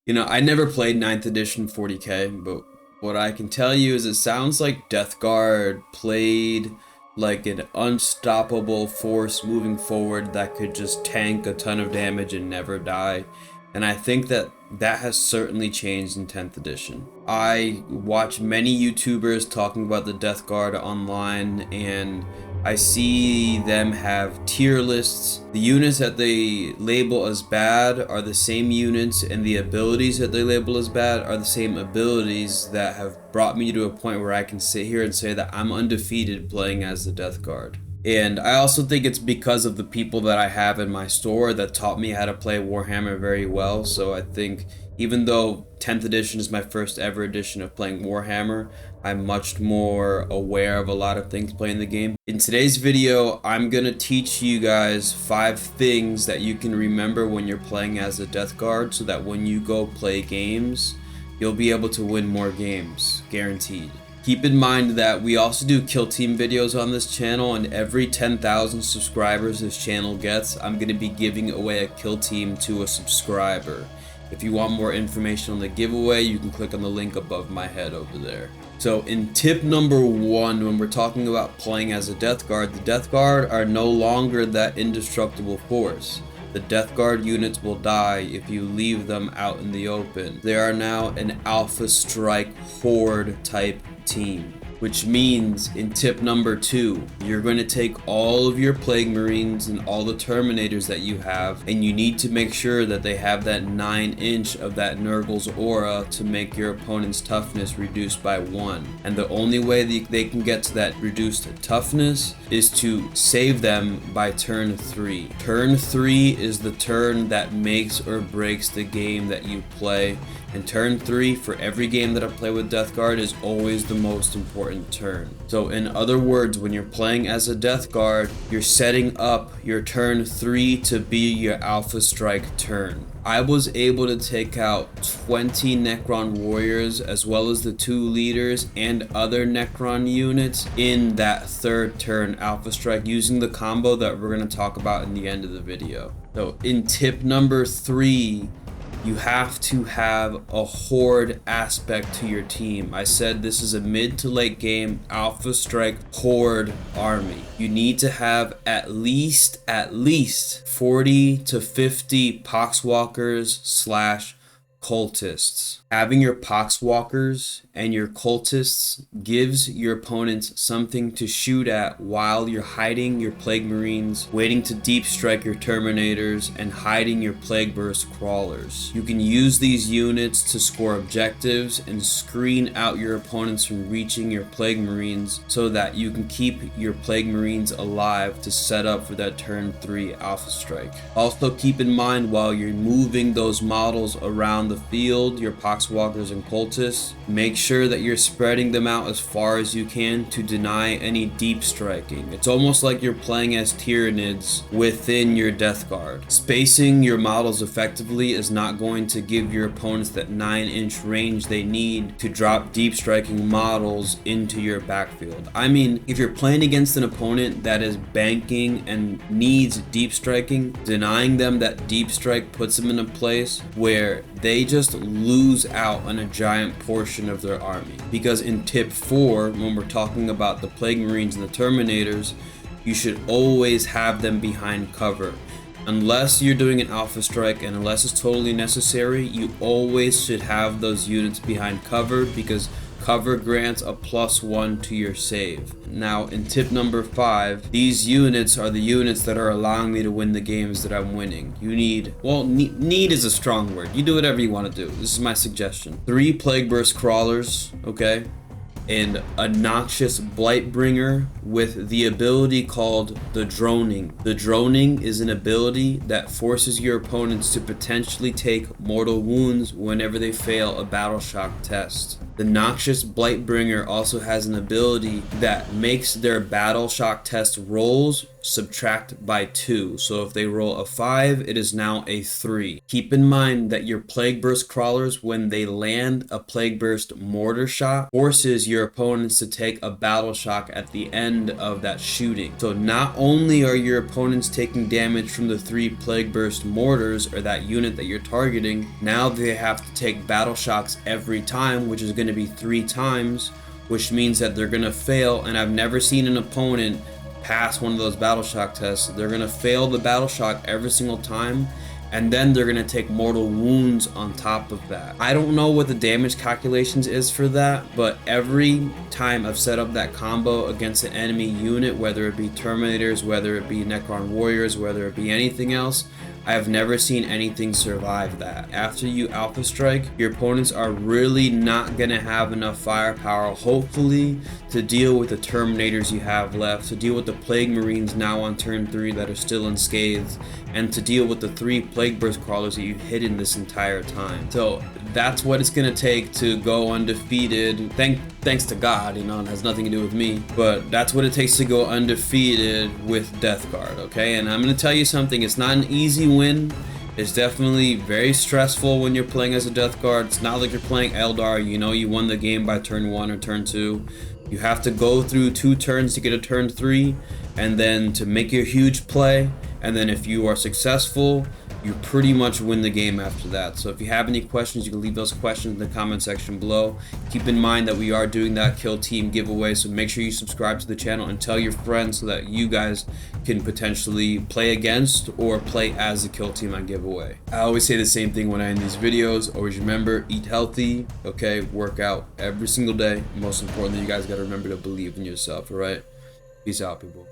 You know, I never played 9th edition 40k, but what I can tell you is it sounds like Death Guard played like an unstoppable force moving forward that could just tank a ton of damage and never die. And I think that has certainly changed in 10th edition. I watch many YouTubers talking about the Death Guard online, and I see them have tier lists. The units that they label as bad are the same units, and the abilities that they label as bad are the same abilities that have brought me to a point where I can sit here and say that I'm undefeated playing as the Death Guard. And I also think it's because of the people that I have in my store that taught me how to play Warhammer very well. So I think even though 10th edition is my first ever edition of playing Warhammer, I'm much more aware of a lot of things playing the game. In today's video, I'm gonna teach you guys 5 things that you can remember when you're playing as a Death Guard, so that when you go play games, you'll be able to win more games, guaranteed. Keep in mind that we also do kill team videos on this channel, and every 10,000 subscribers this channel gets, I'm going to be giving away a kill team to a subscriber. If you want more information on the giveaway, you can click on the link above my head over there. So in tip number 1, when we're talking about playing as a Death Guard, the Death Guard are no longer that indestructible force. The Death Guard units will die if you leave them out in the open. They are now an Alpha Strike Horde type team, which means in tip number 2, you're going to take all of your Plague Marines and all the Terminators that you have, and you need to make sure that they have that 9-inch of that Nurgle's aura to make your opponent's toughness reduced by 1. And the only way they can get to that reduced toughness is to save them by turn 3. Turn 3 is the turn that makes or breaks the game that you play. And turn 3 for every game that I play with Death Guard is always the most important turn. So in other words, when you're playing as a Death Guard, you're setting up your turn 3 to be your Alpha Strike turn. I was able to take out 20 Necron warriors as well as the 2 leaders and other Necron units in that 3rd turn Alpha Strike using the combo that we're going to talk about in the end of the video. So in tip number 3, you have to have a Horde aspect to your team. I said this is a mid to late game Alpha Strike Horde army. You need to have at least 40 to 50 Poxwalkers / cultists. Having your Poxwalkers and your cultists gives your opponents something to shoot at while you're hiding your Plague Marines, waiting to deep strike your Terminators, and hiding your plagueburst crawlers. You can use these units to score objectives and screen out your opponents from reaching your Plague Marines so that you can keep your Plague Marines alive to set up for that turn 3 Alpha Strike. Also keep in mind, while you're moving those models around the field, your Poxwalkers and cultists, make sure that you're spreading them out as far as you can to deny any deep striking. It's almost like you're playing as Tyranids within your Death Guard. Spacing your models effectively is not going to give your opponents that 9-inch range they need to drop deep striking models into your backfield. I mean, if you're playing against an opponent that is banking and needs deep striking, denying them that deep strike puts them in a place where they just lose out on a giant portion of their army. Because in tip 4, when we're talking about the Plague Marines and the Terminators, you should always have them behind cover. Unless you're doing an Alpha Strike and unless it's totally necessary, you always should have those units behind cover, because cover grants a +1 to your save. Now in tip number 5, these units are the units that are allowing me to win the games that I'm winning. You need, well, need is a strong word. You do whatever you want to do. This is my suggestion. 3 plagueburst crawlers, okay? And a noxious Blightbringer with the ability called the Droning. The Droning is an ability that forces your opponents to potentially take mortal wounds whenever they fail a battle shock test. The noxious Blightbringer also has an ability that makes their battle shock test rolls subtract by 2. So if they roll a 5, it is now a 3. Keep in mind that your plagueburst crawlers, when they land a plagueburst mortar shot, forces your opponents to take a battle shock at the end of that shooting. So not only are your opponents taking damage from the 3 plagueburst mortars or that unit that you're targeting, now they have to take battle shocks every time, which is going to be 3 times, which means that they're going to fail. And I've never seen an opponent pass one of those battle shock tests. They're going to fail the battle shock every single time, and then they're going to take mortal wounds on top of that. I don't know what the damage calculations is for that, but every time I've set up that combo against an enemy unit, whether it be Terminators, whether it be Necron Warriors, whether it be anything else, I have never seen anything survive that. After you alpha strike, your opponents are really not going to have enough firepower, hopefully, to deal with the Terminators you have left, to deal with the Plague Marines now on turn 3 that are still unscathed, and to deal with the 3 Plagueburst crawlers that you've hidden this entire time. So that's what it's going to take to go undefeated. Thanks to God, you know, it has nothing to do with me, but that's what it takes to go undefeated with Death Guard, okay? And I'm going to tell you something, it's not an easy win. It's definitely very stressful when you're playing as a Death Guard. It's not like you're playing Eldar, you know you won the game by turn 1 or turn 2. You have to go through 2 turns to get a turn 3, and then to make your huge play, and then if you are successful, you pretty much win the game after that. So if you have any questions, you can leave those questions in the comment section below. Keep in mind that we are doing that kill team giveaway, so make sure you subscribe to the channel and tell your friends so that you guys can potentially play against or play as the kill team on giveaway. I always say the same thing when I end these videos. Always remember, eat healthy, okay? Work out every single day. Most importantly, you guys got to remember to believe in yourself, all right? Peace out, people.